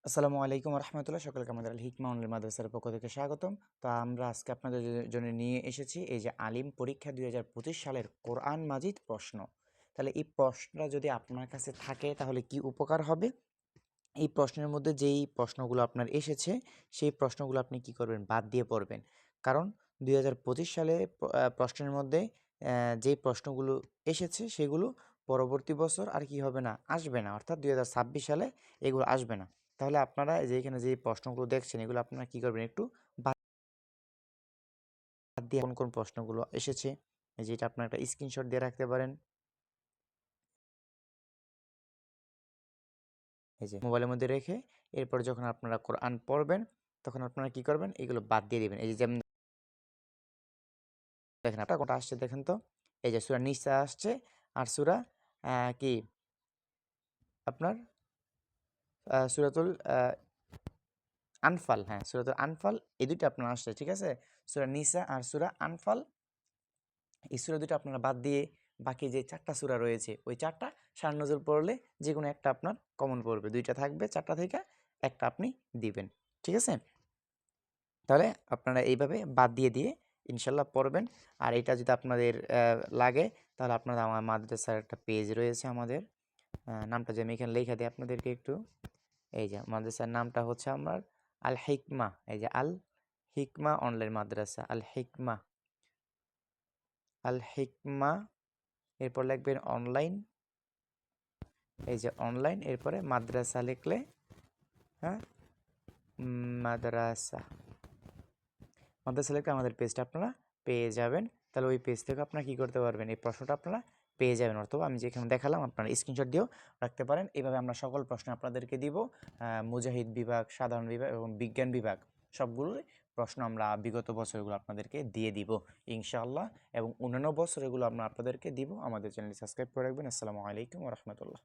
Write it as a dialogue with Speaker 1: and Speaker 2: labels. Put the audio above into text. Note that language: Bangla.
Speaker 1: আসসালামু আলাইকুম রহমতুল্লাহ। সকলকে আমাদের আল হিকমা অনলাইন মাদ্রাসার পক্ষ থেকে স্বাগতম। তো আমরা আজকে আপনাদের জন্য নিয়ে এসেছি এই যে আলিম পরীক্ষা 2025 সালের কোরআন মাজিদ প্রশ্ন। তাহলে এই প্রশ্নটা যদি আপনার কাছে থাকে তাহলে কি উপকার হবে? এই প্রশ্নের মধ্যে যেই প্রশ্নগুলো আপনার এসেছে সেই প্রশ্নগুলো আপনি কি করবেন? বাদ দিয়ে পড়বেন। কারণ 2025 সালে প্রশ্নের মধ্যে যেই প্রশ্নগুলো এসেছে সেগুলো পরবর্তী বছর আর কি হবে না, আসবে না। অর্থাৎ 2026 সালে এগুলো আসবে না। তাহলে আপনারা এই যে এখানে যে প্রশ্নগুলো দেখছেন এগুলো আপনারা কি করবেন? একটু বাদ দিয়ে কোন প্রশ্নগুলো এসেছে এই যে এটা আপনারা একটা স্ক্রিনশট দিয়ে রাখতে পারেন। এই যে মোবাইলের মধ্যে রেখে এরপরে যখন আপনারা কোরআন পড়বেন তখন আপনারা কি করবেন? এগুলো বাদ দিয়ে দিবেন। এই যে যেমন দেখেন আপনার কোনটা আসছে দেখেন তো। এই যে সূরা নিসা আসছে আর সূরা কি আপনার সূরাতুল আনফাল, হ্যাঁ, সূরাতুল আনফাল এই দুইটা আপনার আসছে, ঠিক আছে? সূরা নিসা আর সূরা আনফাল এই সূরা দুটো আপনারা বাদ দিয়ে বাকি যে 4টা সূরা রয়েছে ওই 4টা শান নজুল পড়লে যেকোনো একটা আপনার কমন পড়বে। 2টা থাকবে 4টা থেকে একটা আপনি দিবেন। ঠিক আছে? তাহলে আপনারা এইভাবে বাদ দিয়ে ইনশাল্লাহ পড়বেন। আর এটা যদি আপনাদের লাগে তাহলে আপনারা আমার মাদ্রাসার একটা পেজ রয়েছে আমাদের, নামটা যে আমি এখানে লেখা দিই আপনাদেরকে একটু। এই যে মাদ্রাসার নামটা হচ্ছে আমার আল হিকমা। এই যে আল হিকমা অনলাইন মাদ্রাসা, আল হিকমা, আল হিকমা, এরপর লিখবেন অনলাইন। এই যে অনলাইন এরপরে মাদ্রাসা লিখলে, হ্যাঁ, মাদ্রাসা, মাদ্রাসা লিখলে আমাদের পেজটা আপনারা পেয়ে যাবেন। তাহলে ওই পেজ থেকে আপনারা কী করতে পারবেন? এই প্রশ্নটা আপনারা পেয়ে যাবেন। অথবা আমি যেখানে দেখালাম আপনারা স্ক্রিনশট দিয়েও রাখতে পারেন। এইভাবে আমরা সকল প্রশ্ন আপনাদেরকে দিব। মুজাহিদ বিভাগ, সাধারণ বিভাগ এবং বিজ্ঞান বিভাগ সবগুলোই প্রশ্ন আমরা বিগত বছরগুলো আপনাদেরকে দিয়ে দিব ইনশাআল্লাহ, এবং অন্যান্য বছর এগুলো আমরা আপনাদেরকে দিব। আমাদের চ্যানেলটি সাবস্ক্রাইব করে রাখবেন। আসসালামু আলাইকুম রহমতুল্লাহ।